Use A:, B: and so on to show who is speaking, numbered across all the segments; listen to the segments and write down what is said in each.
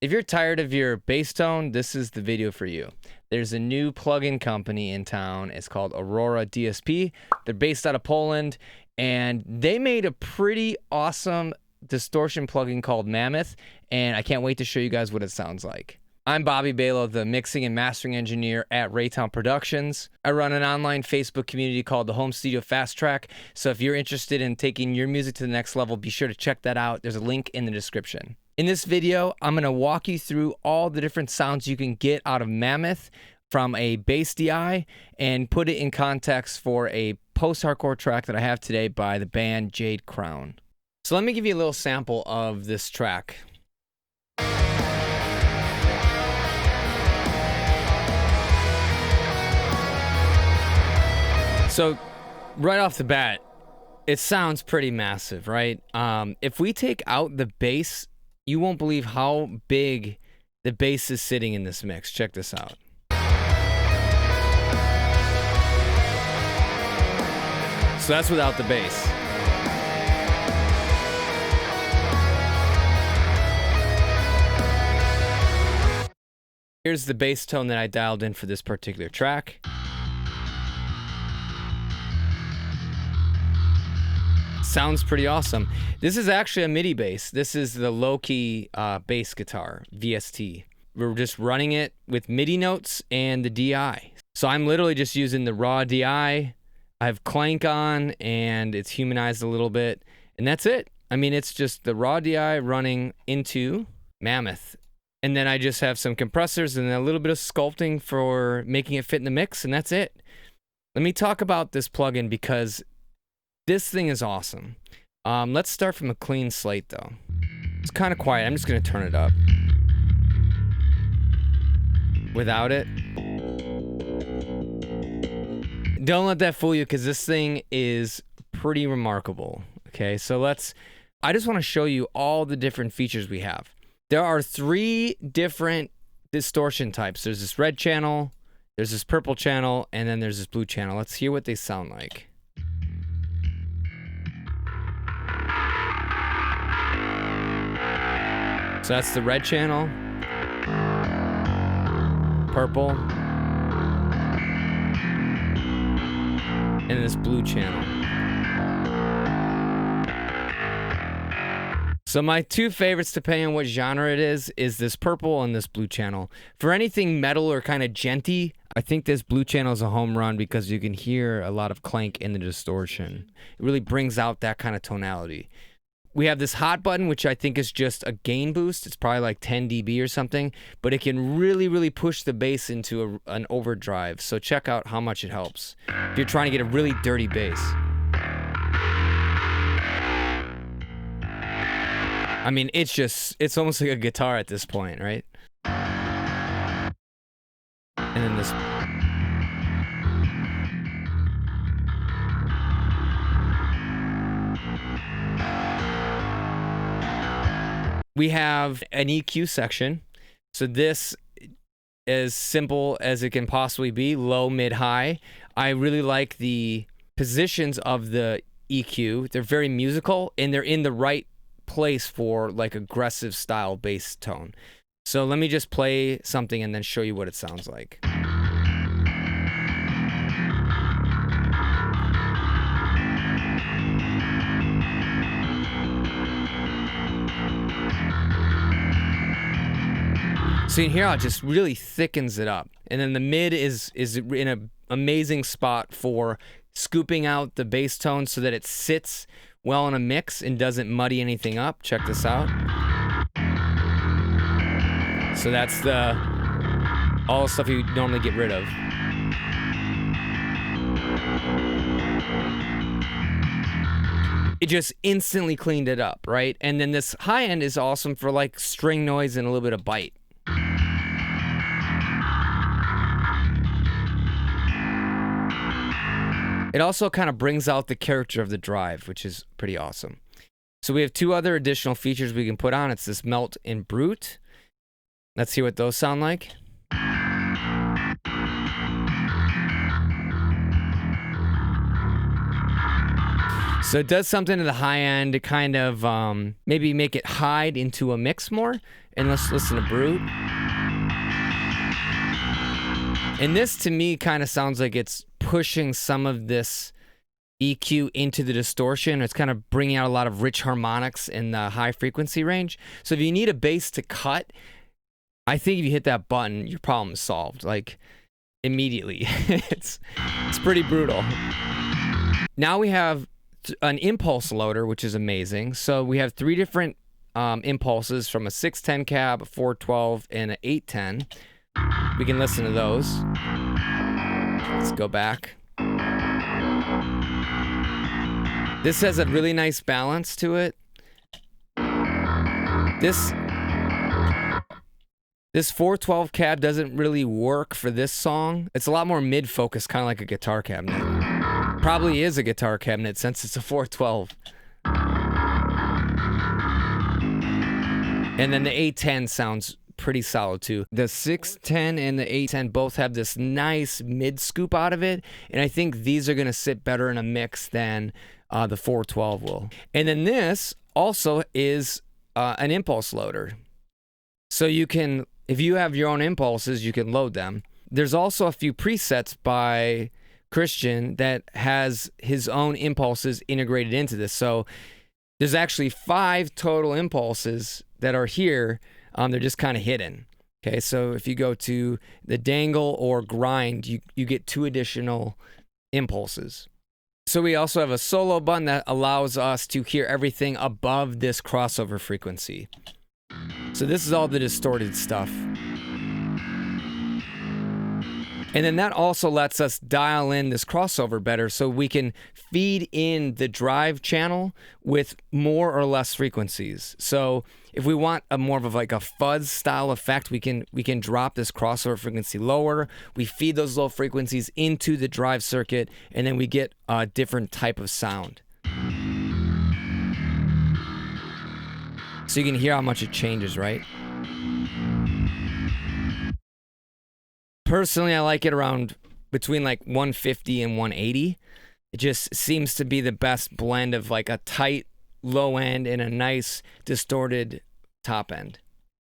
A: If you're tired of your bass tone, this is the video for you. There's a new plugin company in town. It's called Aurora DSP. They're based out of Poland, and they made a pretty awesome distortion plugin called Mammoth, and I can't wait to show you guys what it sounds like. I'm Bobby Balo, the mixing and mastering engineer at Raytown Productions. I run an online Facebook community called the Home Studio Fast Track, so if you're interested in taking your music to the next level, be sure to check that out. There's a link in the description. In this video, I'm going to walk you through all the different sounds you can get out of Mammoth from a bass DI and put it in context for a post-hardcore track that I have today by the band Jade Crown. So let me give you a little sample of this track. So right off the bat, it sounds pretty massive, right? If we take out the bass, you won't believe how big the bass is sitting in this mix. Check this out. So that's without the bass. Here's the bass tone that I dialed in for this particular track. Sounds pretty awesome. This is actually a MIDI bass. This is the Loki Bass Guitar VSTi. We're just running it with MIDI notes and the DI. So I'm literally just using the raw DI. I have clank on and it's humanized a little bit, and that's it. I mean, it's just the raw DI running into Mammoth. And then I just have some compressors and a little bit of sculpting for making it fit in the mix, and that's it. Let me talk about this plugin because this thing is awesome. Let's start from a clean slate though. It's kind of quiet. I'm just gonna turn it up. Without it. Don't let that fool you because this thing is pretty remarkable. Okay, so I just want to show you all the different features we have. There are 3 different distortion types. There's this red channel, there's this purple channel, and then there's this blue channel. Let's hear what they sound like. So that's the red channel, purple, and this blue channel. So my 2 favorites, depending on what genre it is this purple and this blue channel. For anything metal or kind of djenty, I think this blue channel is a home run because you can hear a lot of clank in the distortion. It really brings out that kind of tonality. We have this hot button, which I think is just a gain boost. It's probably like 10 dB or something, but it can really, really push the bass into an overdrive. So check out how much it helps if you're trying to get a really dirty bass. I mean, it's almost like a guitar at this point, right? And then this. We have an EQ section. So this is simple as it can possibly be, low, mid, high. I really like the positions of the EQ. They're very musical and they're in the right place for like aggressive style bass tone. So let me just play something and then show you what it sounds like. So in here, it just really thickens it up. And then the mid is in an amazing spot for scooping out the bass tone so that it sits well in a mix and doesn't muddy anything up. Check this out. So that's all the stuff you normally get rid of. It just instantly cleaned it up, right? And then this high end is awesome for like string noise and a little bit of bite. It also kind of brings out the character of the drive, which is pretty awesome. So we have 2 other additional features we can put on. It's this melt and brute. Let's see what those sound like. So it does something to the high end to kind of maybe make it hide into a mix more. And let's listen to Brute. And this to me kind of sounds like it's pushing some of this EQ into the distortion. It's kind of bringing out a lot of rich harmonics in the high frequency range. So if you need a bass to cut, I think if you hit that button, your problem is solved, like immediately. it's pretty brutal. Now we have an impulse loader, which is amazing. So we have 3 different impulses from a 610 cab, a 412, and an 810. We can listen to those. Let's go back. This has a really nice balance to it. This 412 cab doesn't really work for this song. It's a lot more mid-focused, kind of like a guitar cabinet. Probably is a guitar cabinet since it's a 412. And then the 810 sounds pretty solid too. The 610 and the 810 both have this nice mid scoop out of it, and I think these are gonna sit better in a mix than the 412 will. And then this also is an impulse loader. So you can, if you have your own impulses, you can load them. There's also a few presets by Christian that has his own impulses integrated into this. So there's actually 5 total impulses that are here. They're just kind of hidden. Okay, so if you go to the dangle or grind, you get 2 additional impulses. So we also have a solo button that allows us to hear everything above this crossover frequency. So this is all the distorted stuff. And then that also lets us dial in this crossover better, so we can feed in the drive channel with more or less frequencies. So if we want a more of like a fuzz style effect, we can drop this crossover frequency lower. We feed those low frequencies into the drive circuit, and then we get a different type of sound. So you can hear how much it changes, right? Personally, I like it around between like 150 and 180. It just seems to be the best blend of like a tight low end and a nice distorted top end.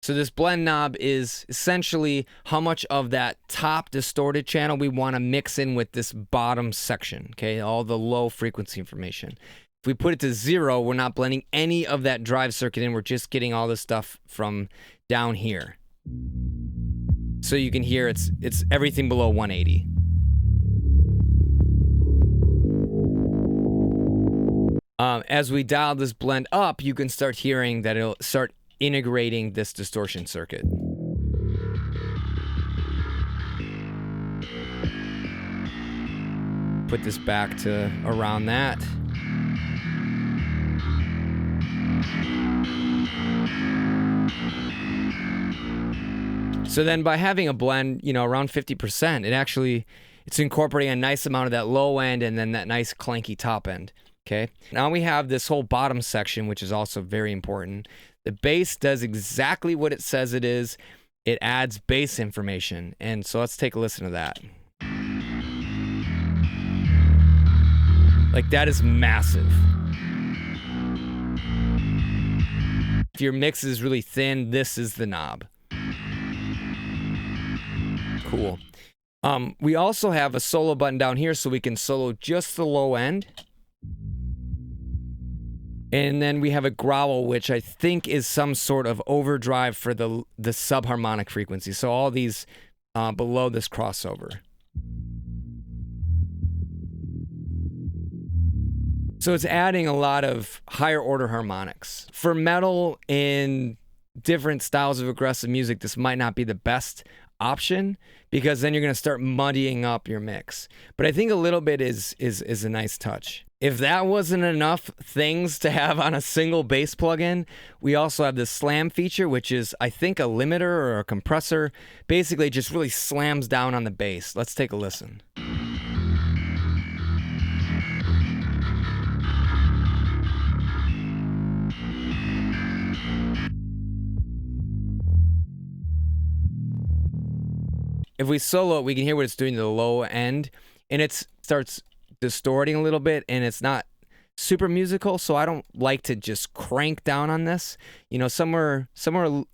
A: So this blend knob is essentially how much of that top distorted channel we want to mix in with this bottom section, okay? All the low frequency information. If we put it to 0, we're not blending any of that drive circuit in. We're just getting all this stuff from down here. So you can hear it's everything below 180. As we dial this blend up, you can start hearing that it'll start integrating this distortion circuit. Put this back to around that. So then by having a blend, around 50%, it's incorporating a nice amount of that low end and then that nice clanky top end, okay? Now we have this whole bottom section, which is also very important. The bass does exactly what it says it is. It adds bass information. And so let's take a listen to that. Like, that is massive. If your mix is really thin, this is the knob. Cool. We also have a solo button down here so we can solo just the low end. And then we have a growl, which I think is some sort of overdrive for the subharmonic frequency. So all these below this crossover. So it's adding a lot of higher order harmonics. For metal and different styles of aggressive music, this might not be the best option, because then you're going to start muddying up your mix. But I think a little bit is a nice touch. If that wasn't enough things to have on a single bass plugin, we also have this slam feature, which is, I think, a limiter or a compressor. Basically, it just really slams down on the bass. Let's take a listen. If we solo it, we can hear what it's doing to the low end, and it starts distorting a little bit, and it's not super musical, so I don't like to just crank down on this. You know, somewhere,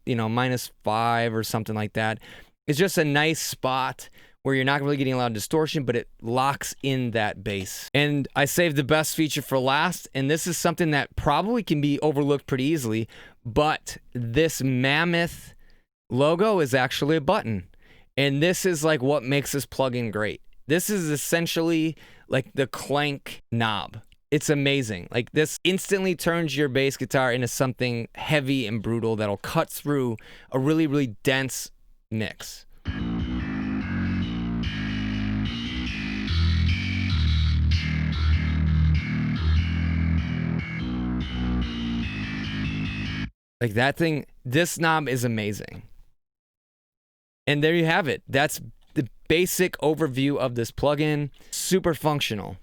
A: you know, -5 or something like that. It's just a nice spot where you're not really getting a lot of distortion, but it locks in that bass. And I saved the best feature for last, and this is something that probably can be overlooked pretty easily, but this Mammoth logo is actually a button. And this is like what makes this plugin great. This is essentially like the clank knob. It's amazing. Like, this instantly turns your bass guitar into something heavy and brutal that'll cut through a really, really dense mix. Like, that thing, this knob is amazing. And there you have it. That's the basic overview of this plugin. Super functional.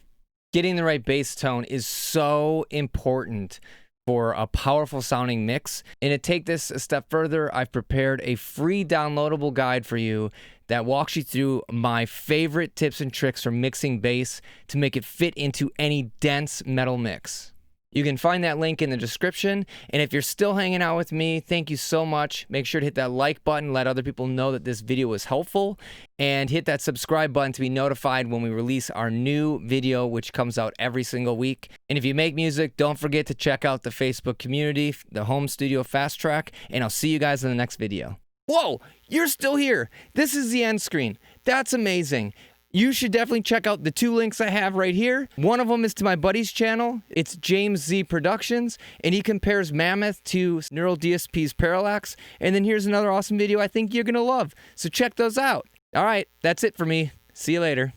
A: Getting the right bass tone is so important for a powerful sounding mix. And to take this a step further, I've prepared a free downloadable guide for you that walks you through my favorite tips and tricks for mixing bass to make it fit into any dense metal mix. You can find that link in the description. And if you're still hanging out with me, thank you so much. Make sure to hit that like button, let other people know that this video was helpful, and hit that subscribe button to be notified when we release our new video, which comes out every single week. And if you make music, don't forget to check out the Facebook community, the Home Studio Fast Track, and I'll see you guys in the next video. Whoa, you're still here. This is the end screen. That's amazing. You should definitely check out the 2 links I have right here. One of them is to my buddy's channel. It's James Z Productions, and he compares Mammoth to Aurora DSP's Parallax. And then here's another awesome video I think you're gonna love. So check those out. All right, that's it for me. See you later.